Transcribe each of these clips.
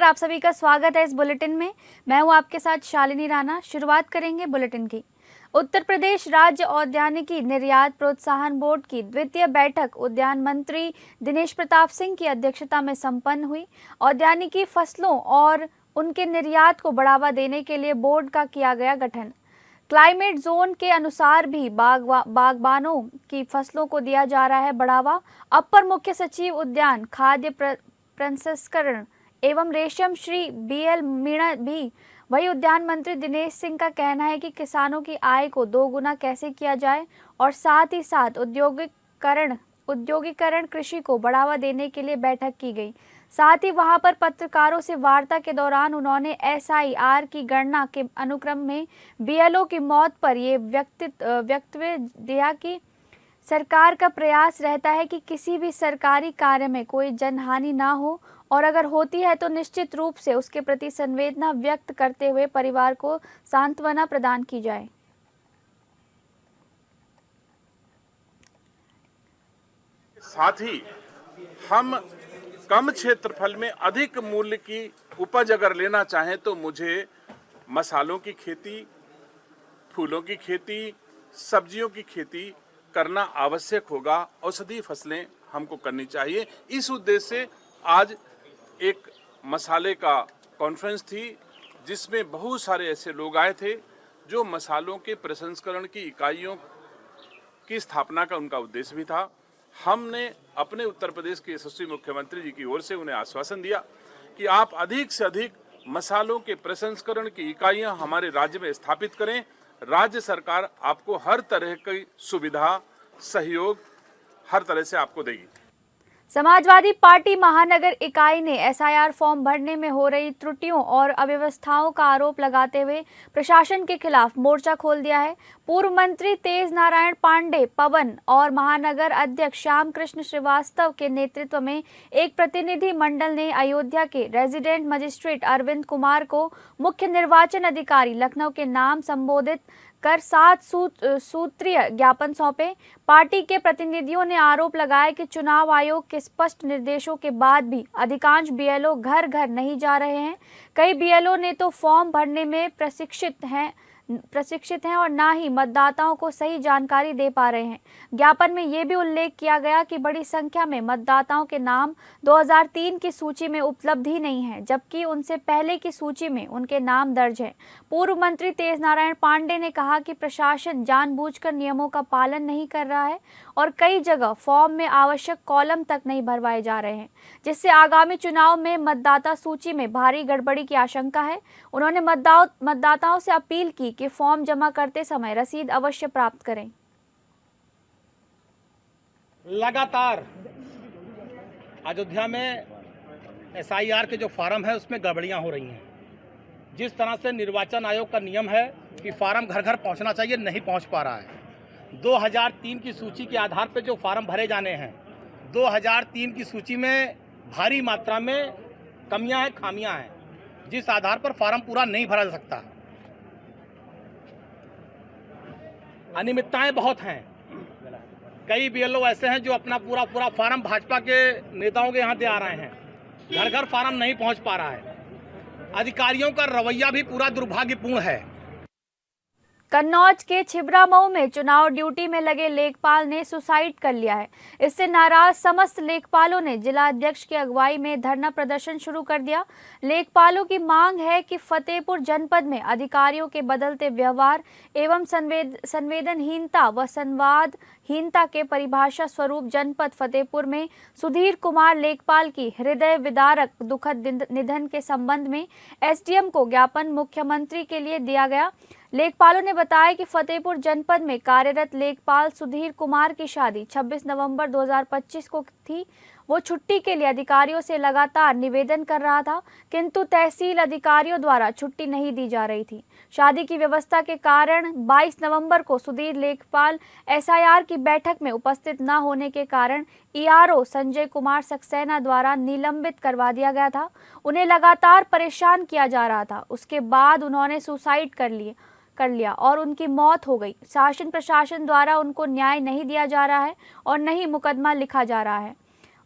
आप सभी का स्वागत है इस बुलेटिन में। मैं हूं आपके साथ शालिनी राणा। शुरुआत करेंगे बुलेटिन की। उत्तर प्रदेश राज्य औद्यानिकी निर्यात प्रोत्साहन बोर्ड की द्वितीय बैठक उद्यान मंत्री दिनेश प्रताप सिंह की अध्यक्षता में संपन्न हुई। औद्यानिकी फसलों और उनके निर्यात को बढ़ावा देने के लिए बोर्ड का किया गया गठन। क्लाइमेट जोन के अनुसार भी बागबानों की फसलों को दिया जा रहा है बढ़ावा। अपर मुख्य सचिव उद्यान खाद्य प्रसंस्करण एवं रेशम श्री BL मीणा भी वही उद्यान मंत्री दिनेश सिंह का कहना है कि किसानों की आय को दोगुना कैसे किया जाए और साथ ही साथ औद्योगिकरण कृषि को बढ़ावा देने के लिए बैठक की गई। साथ ही वहां पर पत्रकारों से वार्ता के दौरान उन्होंने SIR की गणना के अनुक्रम में BLO की मौत पर ये वक्तव्य दिया कि सरकार का प्रयास रहता है कि किसी भी सरकारी कार्य में कोई जनहानि ना हो और अगर होती है तो निश्चित रूप से उसके प्रति संवेदना व्यक्त करते हुए परिवार को सांत्वना प्रदान की जाए। साथ ही हम कम क्षेत्रफल में अधिक मूल्य की उपज अगर लेना चाहें तो मुझे मसालों की खेती, फूलों की खेती, सब्जियों की खेती करना आवश्यक होगा। औषधीय फसलें हमको करनी चाहिए। इस उद्देश्य से आज एक मसाले का कॉन्फ्रेंस थी जिसमें बहुत सारे ऐसे लोग आए थे जो मसालों के प्रसंस्करण की इकाइयों की स्थापना का उनका उद्देश्य भी था। हमने अपने उत्तर प्रदेश के यशस्वी मुख्यमंत्री जी की ओर से उन्हें आश्वासन दिया कि आप अधिक से अधिक मसालों के प्रसंस्करण की इकाइयां हमारे राज्य में स्थापित करें। राज्य सरकार आपको हर तरह की सुविधा, सहयोग हर तरह से आपको देगी। समाजवादी पार्टी महानगर इकाई ने SIR फॉर्म भरने में हो रही त्रुटियों और अव्यवस्थाओं का आरोप लगाते हुए प्रशासन के खिलाफ मोर्चा खोल दिया है। पूर्व मंत्री तेज नारायण पांडे पवन और महानगर अध्यक्ष श्याम कृष्ण श्रीवास्तव के नेतृत्व में एक प्रतिनिधि मंडल ने अयोध्या के रेजिडेंट मजिस्ट्रेट अरविंद कुमार को मुख्य निर्वाचन अधिकारी लखनऊ के नाम संबोधित कर 7 सूत्रीय ज्ञापन सौंपे। पार्टी के प्रतिनिधियों ने आरोप लगाया कि चुनाव आयोग के स्पष्ट निर्देशों के बाद भी अधिकांश BLO घर घर नहीं जा रहे हैं। कई BLO ने तो फॉर्म भरने में प्रशिक्षित हैं और ना ही मतदाताओं को सही जानकारी दे पा रहे हैं। ज्ञापन में ये भी उल्लेख किया गया कि बड़ी संख्या में मतदाताओं के नाम 2003 की सूची में उपलब्ध ही नहीं है, जबकि उनसे पहले की सूची में उनके नाम दर्ज है। पूर्व मंत्री तेज नारायण पांडे ने कहा कि प्रशासन जानबूझकर नियमों का पालन नहीं कर रहा है और कई जगह फॉर्म में आवश्यक कॉलम तक नहीं भरवाए जा रहे हैं, जिससे आगामी चुनाव में मतदाता सूची में भारी गड़बड़ी की आशंका है। उन्होंने मतदाताओं से अपील की कि फॉर्म जमा करते समय रसीद अवश्य प्राप्त करें। लगातार अयोध्या में SIR के जो फार्म है उसमें गड़बड़ियां हो रही हैं। जिस तरह से निर्वाचन आयोग का नियम है कि फार्म घर घर पहुंचना चाहिए, नहीं पहुंच पा रहा है। 2003 की सूची के आधार पर जो फार्म भरे जाने हैं, 2003 की सूची में भारी मात्रा में कमियां हैं, खामियां हैं, जिस आधार पर फार्म पूरा नहीं भरा जा सकता। अनियमितताएं बहुत हैं। कई BLO ऐसे हैं जो अपना पूरा फार्म भाजपा के नेताओं के यहाँ दे आ रहे हैं। घर घर फार्म नहीं पहुंच पा रहा है। अधिकारियों का रवैया भी पूरा दुर्भाग्यपूर्ण है। कन्नौज के छिबरामऊ में चुनाव ड्यूटी में लगे लेखपाल ने सुसाइड कर लिया है। इससे नाराज समस्त लेखपालों ने जिला अध्यक्ष की अगुवाई में धरना प्रदर्शन शुरू कर दिया। लेखपालों की मांग है कि फतेहपुर जनपद में अधिकारियों के बदलते व्यवहार एवं संवेदनहीनता व संवादहीनता के परिभाषा स्वरूप जनपद फतेहपुर में सुधीर कुमार लेखपाल की हृदय विदारक दुखद निधन के संबंध में SDM को ज्ञापन मुख्यमंत्री के लिए दिया गया। लेखपालों ने बताया कि फतेहपुर जनपद में कार्यरत लेखपाल सुधीर कुमार की शादी 26 नवंबर 2025 को थी। वो छुट्टी के लिए अधिकारियों से लगातार निवेदन कर रहा था, किंतु तहसील अधिकारियों द्वारा छुट्टी नहीं दी जा रही थी। शादी की व्यवस्था के कारण 22 नवंबर को सुधीर लेखपाल SIR की बैठक में उपस्थित न होने के कारण ERO संजय कुमार सक्सेना द्वारा निलंबित करवा दिया गया था। उन्हें लगातार परेशान किया जा रहा था। उसके बाद उन्होंने सुसाइड कर लिया और उनकी मौत हो गई। शासन प्रशासन द्वारा उनको न्याय नहीं दिया जा रहा है और न ही मुकदमा लिखा जा रहा है।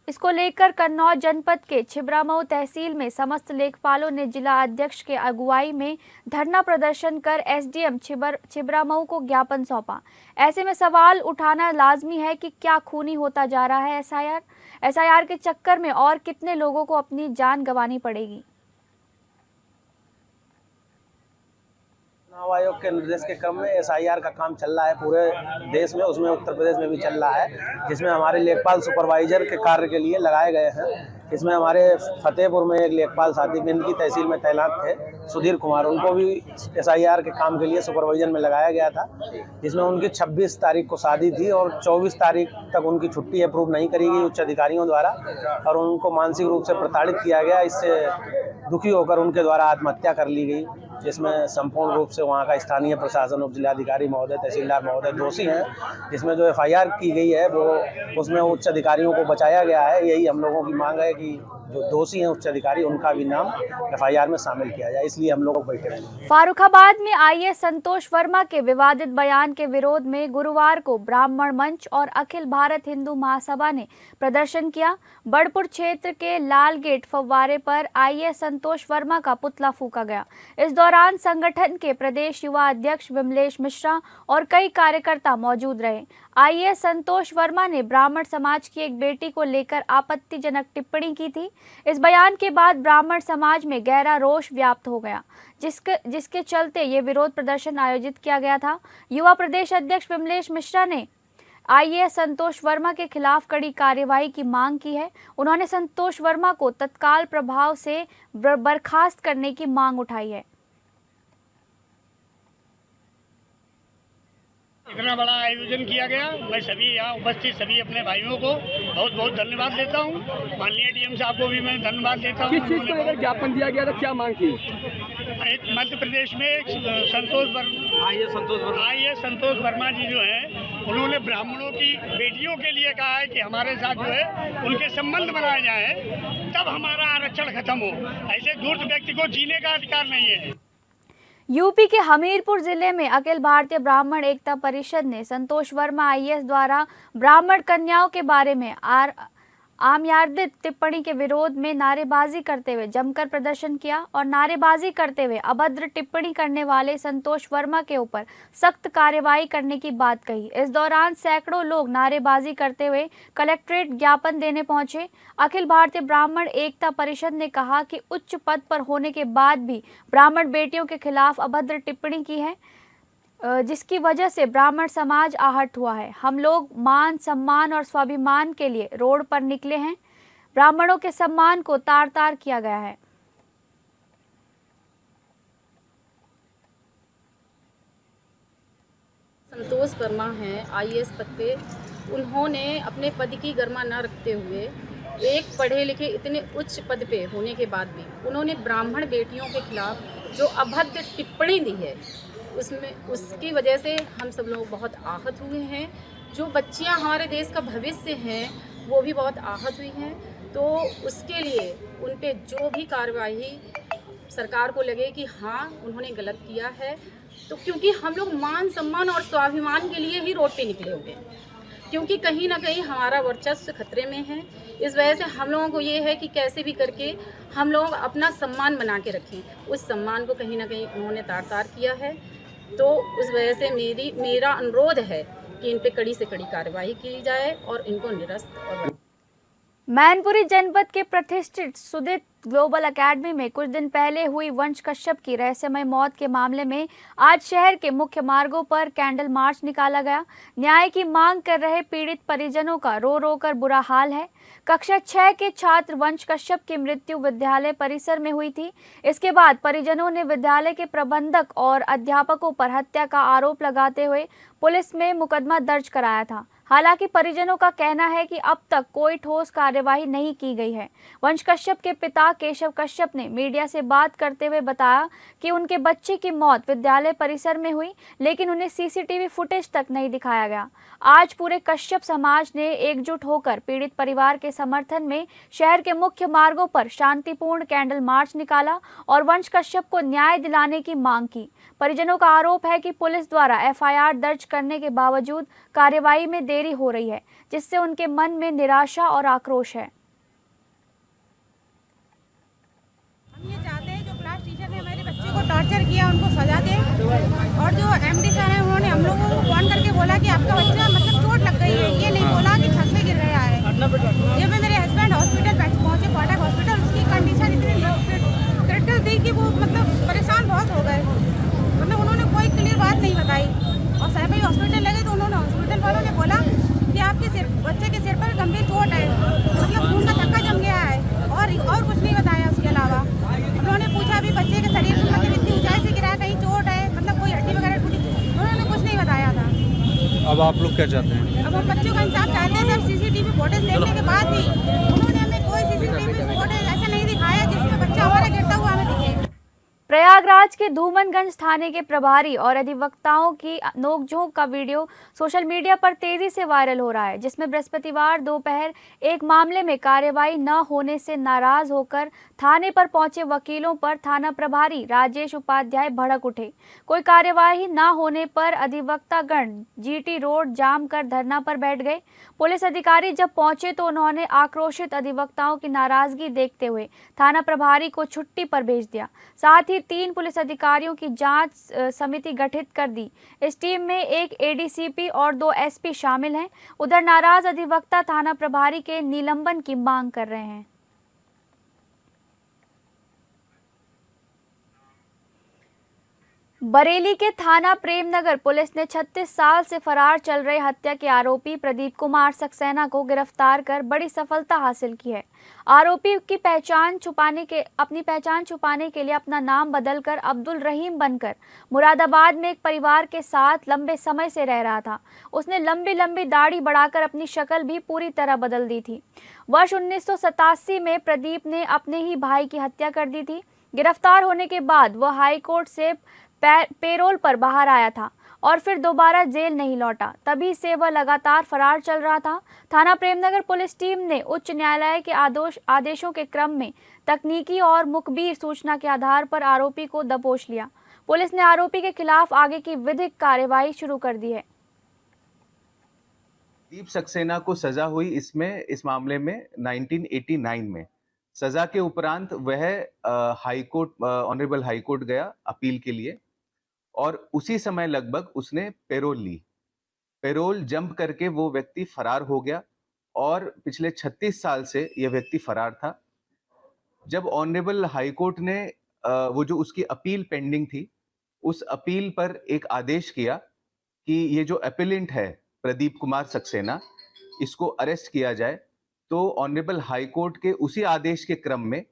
इसको लेकर कन्नौज जनपद के छिबरामऊ तहसील में समस्त लेखपालों ने जिला अध्यक्ष के अगुवाई में धरना प्रदर्शन कर एसडीएम छिबरामऊ को ज्ञापन सौंपा। ऐसे में सवाल उठाना लाजमी है कि क्या खूनी होता जा रहा है एसआईआर के चक्कर में और कितने लोगों को अपनी जान गंवानी पड़ेगी। चुनाव आयोग के निर्देश के क्रम में एसआईआर का काम चल रहा है पूरे देश में, उसमें उत्तर प्रदेश में भी चल रहा है, जिसमें हमारे लेखपाल सुपरवाइजर के कार्य के लिए लगाए गए हैं। इसमें हमारे फतेहपुर में एक लेखपाल साथी इनकी तहसील में तैनात थे सुधीर कुमार, उनको भी एसआईआर के काम के लिए सुपरवाइजर में लगाया गया था, जिसमें उनकी 26 तारीख को शादी थी और 24 तारीख तक उनकी छुट्टी अप्रूव नहीं करी गई उच्च अधिकारियों द्वारा और उनको मानसिक रूप से प्रताड़ित किया गया। इससे दुखी होकर उनके द्वारा आत्महत्या कर ली गई, जिसमें संपूर्ण रूप से वहाँ का स्थानीय प्रशासन, उप जिलाधिकारी महोदय, तहसीलदार महोदय दोषी हैं। जिसमें जो एफआईआर की गई है वो उसमें उच्च अधिकारियों को बचाया गया है। यही हम लोगों की मांग है कि जो दोषी हैं उच्च अधिकारी, उनका भी नाम एफआईआर में शामिल किया जाए, इसलिए हम लोग बैठे हैं। फारुखाबाद में आईएएस संतोष वर्मा के विवादित बयान के विरोध में गुरुवार को ब्राह्मण मंच और अखिल भारत हिंदू महासभा ने प्रदर्शन किया। बड़पुर क्षेत्र के लाल गेट फव्वारे पर आईएएस संतोष वर्मा का पुतला फूंका गया। इस दौरान संगठन के प्रदेश युवा अध्यक्ष विमलेश मिश्रा और कई कार्यकर्ता मौजूद रहे। आईएएस संतोष वर्मा ने ब्राह्मण समाज की एक बेटी को लेकर आपत्तिजनक टिप्पणी की थी। इस बयान के बाद ब्राह्मण समाज में गहरा रोष व्याप्त हो गया, जिसके चलते ये विरोध प्रदर्शन आयोजित किया गया था। युवा प्रदेश अध्यक्ष विमलेश मिश्रा ने आईएएस संतोष वर्मा के खिलाफ कड़ी कार्यवाही की मांग की है। उन्होंने संतोष वर्मा को तत्काल प्रभाव से बर्खास्त करने की मांग उठाई है। इतना बड़ा आयोजन किया गया, मैं सभी यहाँ उपस्थित सभी अपने भाइयों को बहुत बहुत धन्यवाद देता हूँ। माननीय डीएम साहब को भी मैं धन्यवाद देता हूँ। किस चीज़ को लेकर ज्ञापन दिया गया था, क्या मांग की? मध्य प्रदेश में आईएएस संतोष वर्मा जी जो है, उन्होंने ब्राह्मणों की बेटियों के लिए कहा है कि हमारे साथ जो है उनके संबंध बनाए जाए, तब हमारा आरक्षण खत्म हो। ऐसे धूर्त व्यक्ति को जीने का अधिकार नहीं है। यूपी के हमीरपुर जिले में अखिल भारतीय ब्राह्मण एकता परिषद ने संतोष वर्मा आईएएस द्वारा ब्राह्मण कन्याओं के बारे में आमयार्दित टिप्पणी के विरोध में नारेबाजी करते हुए जमकर प्रदर्शन किया और नारेबाजी करते हुए अभद्र टिप्पणी करने वाले संतोष वर्मा के ऊपर सख्त कार्रवाई करने की बात कही। इस दौरान सैकड़ों लोग नारेबाजी करते हुए कलेक्ट्रेट ज्ञापन देने पहुंचे। अखिल भारतीय ब्राह्मण एकता परिषद ने कहा कि उच्च पद पर होने के बाद भी ब्राह्मण बेटियों के खिलाफ अभद्र टिप्पणी की है, जिसकी वजह से ब्राह्मण समाज आहत हुआ है। हम लोग मान, सम्मान और स्वाभिमान के लिए रोड पर निकले हैं। ब्राह्मणों के सम्मान को तार तार किया गया है। संतोष वर्मा हैं आईएएस पद पे, उन्होंने अपने पद की गरिमा न रखते हुए एक पढ़े लिखे इतने उच्च पद पे होने के बाद भी उन्होंने ब्राह्मण बेटियों के खिलाफ जो अभद्र टिप्पणी दी है, उसकी वजह से हम सब लोग बहुत आहत हुए हैं। जो बच्चियां हमारे देश का भविष्य हैं वो भी बहुत आहत हुई हैं। तो उसके लिए उन पे जो भी कार्रवाई सरकार को लगे कि हाँ उन्होंने गलत किया है, तो क्योंकि हम लोग मान, सम्मान और स्वाभिमान के लिए ही रोड पे निकले हुए, क्योंकि कहीं ना कहीं हमारा वर्चस्व खतरे में है। इस वजह से हम लोगों को ये है कि कैसे भी करके हम लोग अपना सम्मान बना के रखें। उस सम्मान को कहीं ना कहीं उन्होंने तार तार किया है। तो उस वजह से मेरा अनुरोध है कि इन पे कड़ी से कड़ी कार्रवाई की जाए और इनको निरस्त और मैनपुरी जनपद के प्रतिष्ठित सुदित ग्लोबल एकेडमी में कुछ दिन पहले हुई वंश कश्यप की रहस्यमय मौत के मामले में आज शहर के मुख्य मार्गों पर कैंडल मार्च निकाला गया। न्याय की मांग कर रहे पीड़ित परिजनों का रो रो कर बुरा हाल है। कक्षा 6 के छात्र वंश कश्यप की मृत्यु विद्यालय परिसर में हुई थी। इसके बाद परिजनों ने विद्यालय के प्रबंधक और अध्यापकों पर हत्या का आरोप लगाते हुए पुलिस में मुकदमा दर्ज कराया था। हालांकि परिजनों का कहना है कि अब तक कोई ठोस कार्यवाही नहीं की गई है। वंश कश्यप के पिता केशव कश्यप ने मीडिया से बात करते हुए बताया कि उनके बच्चे की मौत विद्यालय परिसर में हुई, लेकिन उन्हें सीसीटीवी फुटेज तक नहीं दिखाया गया। आज पूरे कश्यप समाज ने एकजुट होकर पीड़ित परिवार के समर्थन में शहर के मुख्य मार्गों पर शांतिपूर्ण कैंडल मार्च निकाला और वंश कश्यप को न्याय दिलाने की मांग की। परिजनों का आरोप है कि पुलिस द्वारा एफआईआर दर्ज करने के बावजूद कार्यवाही में देरी हो रही है, जिससे उनके मन में निराशा और आक्रोश है। हम ये चाहते हैं जो क्लास टीचर ने हमारे बच्चे को टॉर्चर किया उनको सजा दे, और जो एमडी सर हैं उन्होंने हम लोगों को फोन करके बोला कि आपका बच्चा मतलब चोट लग गई है, ये नहीं बोला कि छत से गिर गया है। जब मेरे हस्बैंड हॉस्पिटल पहुंचे, पाठक हॉस्पिटल, उसकी कंडीशन इतनी क्रिटिकल थी कि वो मतलब परेशान बहुत हो गए। मतलब उन्होंने कोई क्लियर बात नहीं बताई, और सहबाई हॉस्पिटल लगे तो उन्होंने हॉस्पिटल वालों ने बोला कि आपके बच्चे के सिर पर गंभीर चोट है, मतलब खून का थक्का जम गया है, और कुछ नहीं बताया। उसके अलावा उन्होंने पूछा भी बच्चे के शरीर में मतलब इतनी ऊंचाई से गिरा, कहीं चोट है, मतलब कोई हड्डी वगैरह टूटी, उन्होंने कुछ नहीं बताया था। अब आप लोग क्या चाहते हैं? अब हम बच्चों का इंसाफ चाहते हैं सर। सीसीटीवी फुटेज देखने के बाद भी उन्होंने हमें कोई सीसीटीवी फुटेज ऐसा नहीं दिखाया जिसमें बच्चा हमारा गिरता हुआ हमें दिखे। प्रयागराज के धूमनगंज थाने के प्रभारी और अधिवक्ताओं की नोकझोंक का वीडियो सोशल मीडिया पर तेजी से वायरल हो रहा है, जिसमें बृहस्पतिवार दोपहर एक मामले में कार्यवाही न होने से नाराज होकर थाने पर पहुंचे वकीलों पर थाना प्रभारी राजेश उपाध्याय भड़क उठे। कोई कार्यवाही न होने पर अधिवक्तागण जीटी रोड जाम कर धरना पर बैठ गए। पुलिस अधिकारी जब पहुंचे तो उन्होंने आक्रोशित अधिवक्ताओं की नाराजगी देखते हुए थाना प्रभारी को छुट्टी पर भेज दिया। साथ ही 3 पुलिस अधिकारियों की जांच समिति गठित कर दी। इस टीम में एक एडीसीपी और 2 एसपी शामिल हैं। उधर नाराज अधिवक्ता थाना प्रभारी के निलंबन की मांग कर रहे हैं। बरेली के थाना प्रेमनगर पुलिस ने 36 साल से फरार चल रहे हत्या के आरोपी प्रदीप कुमार सक्सेना को गिरफ्तार कर बड़ी सफलता हासिल की है। आरोपी की अपनी पहचान छुपाने के लिए अपना नाम बदलकर अब्दुल रहीम बनकर मुरादाबाद में एक परिवार के साथ लंबे समय से रह रहा था। उसने लंबी दाढ़ी बढ़ाकर अपनी शक्ल भी पूरी तरह बदल दी थी। वर्ष 1987 में प्रदीप ने अपने ही भाई की हत्या कर दी थी। गिरफ्तार होने के बाद वह हाईकोर्ट से पेरोल पर बाहर आया था और फिर दोबारा जेल नहीं लौटा। तभी से वह लगातार फरार चल रहा था। थाना प्रेमनगर पुलिस टीम ने उच्च न्यायालय के आदेशों के क्रम में तकनीकी और मुखबिर सूचना के आधार पर आरोपी को दबोच लिया। पुलिस ने आरोपी के खिलाफ आगे की विधिक कार्यवाही शुरू कर दी है। प्रदीप सक्सेना को सजा हुई इस मामले में 1989 में। सजा के उपरांत वह ऑनरेबल हाईकोर्ट गया अपील के लिए, और उसी समय लगभग उसने पेरोल ली। पेरोल जंप करके वो व्यक्ति फरार हो गया, और पिछले 36 साल से यह व्यक्ति फरार था। जब ऑनरेबल हाईकोर्ट ने वो जो उसकी अपील पेंडिंग थी, उस अपील पर एक आदेश किया कि ये जो अपीलेंट है प्रदीप कुमार सक्सेना, इसको अरेस्ट किया जाए, तो ऑनरेबल हाईकोर्ट के उसी आदेश के क्रम में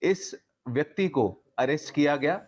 इस व्यक्ति को अरेस्ट किया गया।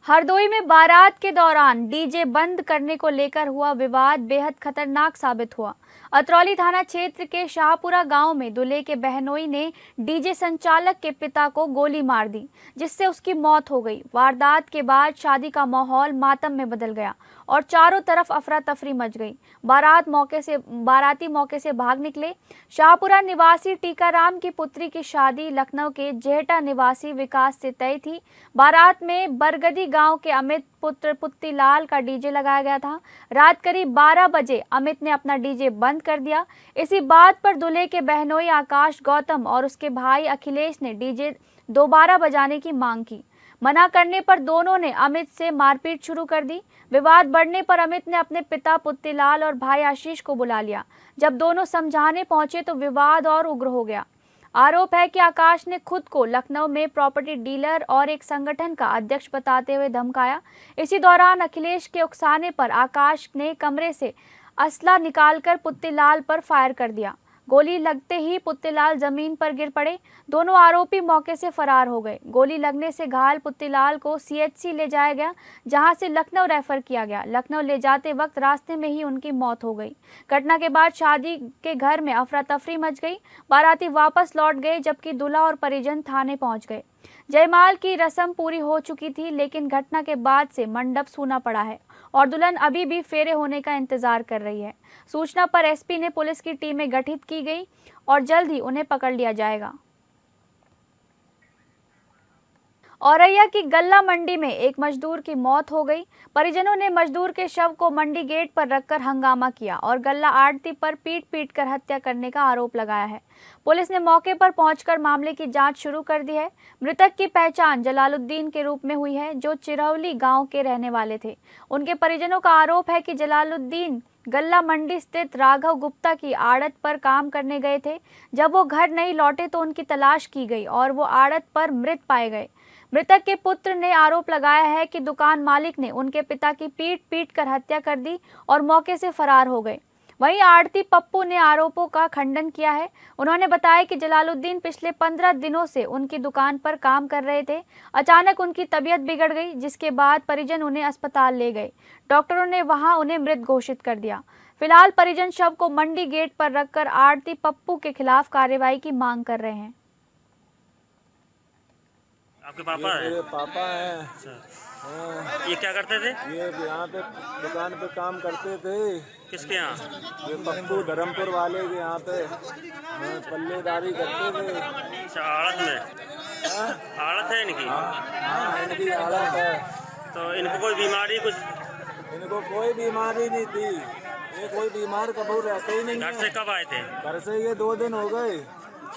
हरदोई में बारात के दौरान डीजे बंद करने को लेकर हुआ विवाद बेहद खतरनाक साबित हुआ। अतरौली थाना क्षेत्र के शाहपुरा गांव में दूल्हे के बहनोई ने डीजे संचालक के पिता को गोली मार दी, जिससे उसकी मौत हो गई। वारदात के बाद शादी का माहौल मातम में बदल गया और चारों तरफ अफरा तफरी मच गई। बाराती मौके से भाग निकले। शाहपुरा निवासी टीकाराम की पुत्री की शादी लखनऊ के जेहटा निवासी विकास से तय थी। बारात में बरगदी गांव के अमित पुत्र पुत्तीलाल का डीजे लगाया गया था। रात करीब 12 बजे अमित ने अपना डीजे बंद कर दिया। इसी बात पर दूल्हे के बहनोई आकाश गौतम और उसके भाई अखिलेश ने डीजे दोबारा बजाने की मांग की। मना करने पर दोनों ने अमित से मारपीट शुरू कर दी। विवाद बढ़ने पर अमित ने अपने पिता पुत्तीलाल और भाई आशीष को बुला लिया। जब दोनों समझाने पहुंचे तो विवाद और उग्र हो गया। आरोप है कि आकाश ने खुद को लखनऊ में प्रॉपर्टी डीलर और एक संगठन का अध्यक्ष बताते हुए धमकाया। इसी दौरान अखिलेश के उकसाने पर आकाश ने कमरे से असला निकालकर पुत्तीलाल पर फायर कर दिया। गोली लगते ही पुत्तीलाल जमीन पर गिर पड़े। दोनों आरोपी मौके से फरार हो गए। गोली लगने से घायल पुत्तीलाल को CHC ले जाया गया, जहां से लखनऊ रेफर किया गया। लखनऊ ले जाते वक्त रास्ते में ही उनकी मौत हो गई। घटना के बाद शादी के घर में अफरा तफरी मच गई। बाराती वापस लौट गए, जबकि दूल्हा और परिजन थाने पहुंच गए। जयमाल की रस्म पूरी हो चुकी थी, लेकिन घटना के बाद से मंडप सूना पड़ा है और दुल्हन अभी भी फेरे होने का इंतजार कर रही है। सूचना पर SP ने पुलिस की टीमें गठित की गई और जल्द ही उन्हें पकड़ लिया जाएगा। औरैया की गल्ला मंडी में एक मजदूर की मौत हो गई। परिजनों ने मजदूर के शव को मंडी गेट पर रखकर हंगामा किया और गल्ला आड़ती पर पीट कर हत्या करने का आरोप लगाया है। पुलिस ने मौके पर पहुंचकर मामले की जांच शुरू कर दी है। मृतक की पहचान जलालुद्दीन के रूप में हुई है, जो चिरौली गांव के रहने वाले थे। उनके परिजनों का आरोप है कि जलालुद्दीन गल्ला मंडी स्थित राघव गुप्ता की आड़त पर काम करने गए थे। जब वो घर नहीं लौटे तो उनकी तलाश की गई और वो आड़त पर मृत पाए गए। मृतक के पुत्र ने आरोप लगाया है कि दुकान मालिक ने उनके पिता की पीट कर हत्या कर दी और मौके से फरार हो गए। वहीं आड़ती पप्पू ने आरोपों का खंडन किया है। उन्होंने बताया कि जलालुद्दीन पिछले 15 दिनों से उनकी दुकान पर काम कर रहे थे। अचानक उनकी तबीयत बिगड़ गई, जिसके बाद परिजन उन्हें अस्पताल ले गए। डॉक्टरों ने वहां उन्हें मृत घोषित कर दिया। फिलहाल परिजन शव को मंडी गेट पर रखकर आड़ती पप्पू के खिलाफ कार्रवाई की मांग कर रहे हैं। आपके पापा हैं? मेरे पापा हैं। अच्छा। ये क्या करते थे? ये यहाँ पे दुकान पे काम करते थे। किसके यहाँ? ये पप्पू धर्मपुर वाले के यहाँ पे पल्लेदारी करते थे। अच्छा, आड़त में? आड़त है इनकी? हाँ, इनकी आड़त है। तो इनको कोई बीमारी कुछ? इनको कोई बीमारी नहीं थी। ये कोई बीमार कबूल रहते ही नहीं। घर से कब आए थे? घर से ये 2 दिन हो गए।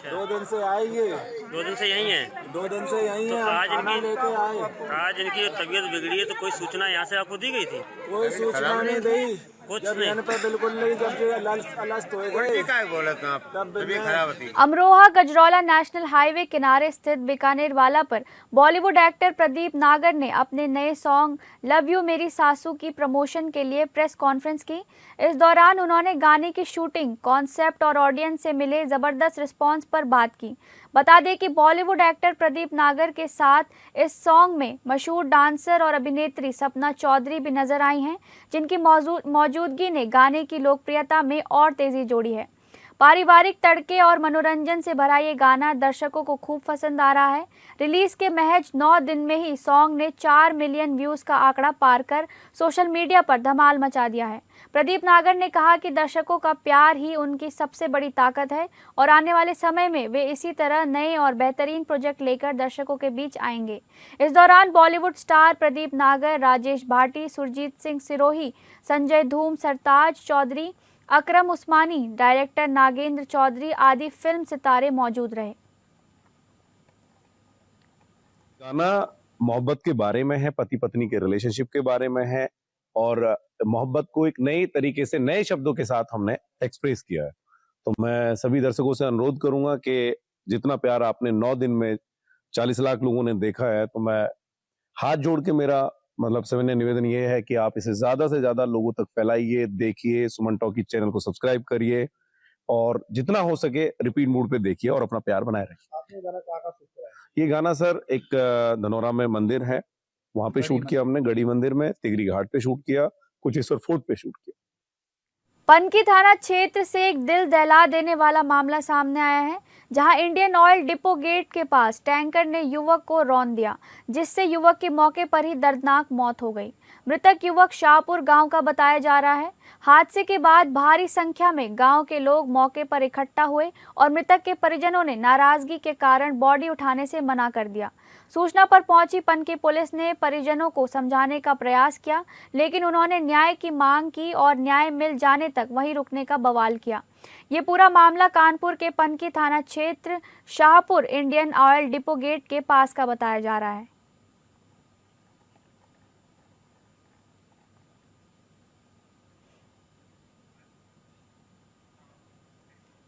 2 दिन से आए ये। 2 दिन से यहीं हैं? 2 दिन से यहीं तो हैं। आज खाना लेके आए। आज इनकी तबीयत बिगड़ी है तो कोई सूचना यहाँ से आपको दी गई थी? कोई सूचना नहीं दी। कुछ जब नहीं? पे बिल्कुल नहीं। जब अलस्त हो गए तब अमरोहा गजरौला नेशनल हाईवे किनारे स्थित बीकानेर वाला पर बॉलीवुड एक्टर प्रदीप नागर ने अपने नए सॉन्ग लव यू मेरी सासू की प्रमोशन के लिए प्रेस कॉन्फ्रेंस की। इस दौरान उन्होंने गाने की शूटिंग, कॉन्सेप्ट और ऑडियंस से मिले जबरदस्त रिस्पांस पर बात की। बता दें कि बॉलीवुड एक्टर प्रदीप नागर के साथ इस सॉन्ग में मशहूर डांसर और अभिनेत्री सपना चौधरी भी नजर आई हैं, जिनकी मौजूदगी ने गाने की लोकप्रियता में और तेजी जोड़ी है। पारिवारिक तड़के और मनोरंजन से भरा ये गाना दर्शकों को खूब पसंद आ रहा है। रिलीज के महज 9 दिन में ही सॉन्ग ने 4 मिलियन व्यूज का आंकड़ा पार कर सोशल मीडिया पर धमाल मचा दिया है। प्रदीप नागर ने कहा कि दर्शकों का प्यार ही उनकी सबसे बड़ी ताकत है और आने वाले समय में वे इसी तरह नए और बेहतरीन प्रोजेक्ट लेकर दर्शकों के बीच आएंगे। इस दौरान बॉलीवुड स्टार प्रदीप नागर, राजेश भाटी, सुरजीत सिंह सिरोही, संजय धूम, सरताज चौधरी, अकरम उस्मानी, डायरेक्टर नागेंद्र चौधरी आदि फिल्म सितारे मौजूद रहे। गाना मोहब्बत के बारे में है, पति पत्नी के रिलेशनशिप के बारे में है और मोहब्बत को एक नए तरीके से, नए शब्दों के साथ हमने एक्सप्रेस किया है। तो मैं सभी दर्शकों से अनुरोध करूंगा कि जितना प्यार आपने 9 दिन में 40 लाख लोगों ने देखा है, तो मैं हाथ जोड़ के मेरा मतलब सविनय निवेदन ये है कि आप इसे ज्यादा से ज्यादा लोगों तक फैलाइए, देखिए, सुमन टॉकीज चैनल को सब्सक्राइब करिए और जितना हो सके रिपीट मोड पे देखिए और अपना प्यार बनाए रखिए। आपने गाना कहाँ शूट कराया? ये गाना सर एक धनौरा में मंदिर है, वहां पे शूट किया हमने। गढ़ी मंदिर में, तिगरी घाट पे शूट किया, कुचेश्वर फोर्ट पे शूट किया। पनकी थाना क्षेत्र से एक दिल दहला देने वाला मामला सामने आया है, जहां इंडियन ऑयल डिपो गेट के पास टैंकर ने युवक को रौंद दिया, जिससे युवक की मौके पर ही दर्दनाक मौत हो गई। मृतक युवक शाहपुर गांव का बताया जा रहा है। हादसे के बाद भारी संख्या में गांव के लोग मौके पर इकट्ठा हुए और मृतक के परिजनों ने नाराजगी के कारण बॉडी उठाने से मना कर दिया। सूचना पर पहुंची पनकी पुलिस ने परिजनों को समझाने का प्रयास किया, लेकिन उन्होंने न्याय की मांग की और न्याय मिल जाने तक वहीं रुकने का बवाल किया। ये पूरा मामला कानपुर के पनकी थाना क्षेत्र Shahpur Indian Oil depot gate के पास का बताया जा रहा है।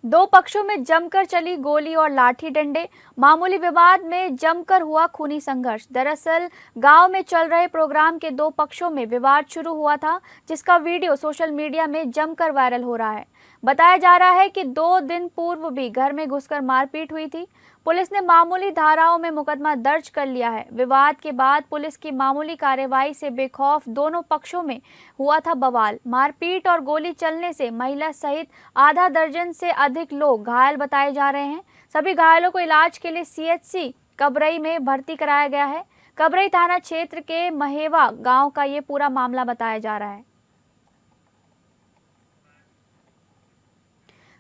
दो पक्षों में जमकर चली गोली और लाठी डंडे। मामूली विवाद में जमकर हुआ खूनी संघर्ष। दरअसल गांव में चल रहे प्रोग्राम के दो पक्षों में विवाद शुरू हुआ था, जिसका वीडियो सोशल मीडिया में जमकर वायरल हो रहा है। बताया जा रहा है कि 2 दिन पूर्व भी घर में घुसकर मारपीट हुई थी। पुलिस ने मामूली धाराओं में मुकदमा दर्ज कर लिया है। विवाद के बाद पुलिस की मामूली कार्रवाई से बेखौफ दोनों पक्षों में हुआ था बवाल। मारपीट और गोली चलने से महिला सहित आधा दर्जन से अधिक लोग घायल बताए जा रहे हैं। सभी घायलों को इलाज के लिए CHC कबरई में भर्ती कराया गया है। कबरई थाना क्षेत्र के महेवा गांव का ये पूरा मामला बताया जा रहा है।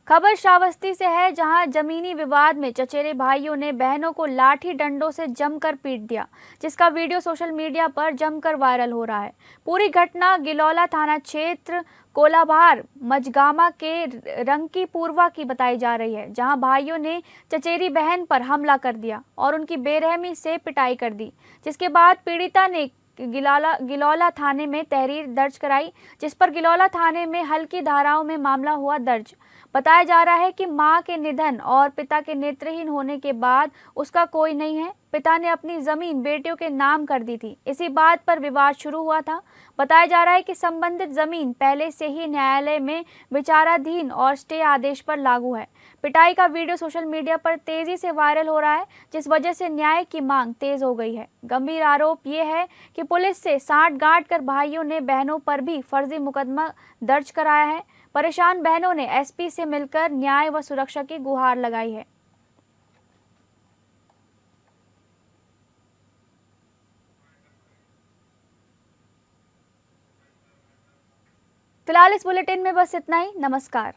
खबर श्रावस्ती से है, जहां जमीनी विवाद में चचेरे भाइयों ने बहनों को लाठी डंडों से जमकर पीट दिया, जिसका वीडियो सोशल मीडिया पर जमकर वायरल हो रहा है। पूरी घटना गिलौला थाना क्षेत्र कोलाभार मजगामा के रंकी पूर्वा की बताई जा रही है, जहां भाइयों ने चचेरी बहन पर हमला कर दिया और उनकी बेरहमी से पिटाई कर दी, जिसके बाद पीड़िता ने गिलौला थाने में तहरीर दर्ज कराई, जिस पर गिलौला थाने में हल्की धाराओं में मामला हुआ दर्ज। बताया जा रहा है कि मां के निधन और पिता के नेत्रहीन होने के बाद उसका कोई नहीं है। पिता ने अपनी जमीन बेटियों के नाम कर दी थी। इसी बात पर विवाद शुरू हुआ था। बताया जा रहा है कि संबंधित जमीन पहले से ही न्यायालय में विचाराधीन और स्टे आदेश पर लागू है। पिटाई का वीडियो सोशल मीडिया पर तेजी से वायरल हो रहा है, जिस वजह से न्याय की मांग तेज हो गई है। गंभीर आरोप ये है कि पुलिस से सांठ-गांठ कर भाइयों ने बहनों पर भी फर्जी मुकदमा दर्ज कराया है। परेशान बहनों ने SP से मिलकर न्याय व सुरक्षा की गुहार लगाई है। फिलहाल इस बुलेटिन में बस इतना ही। नमस्कार।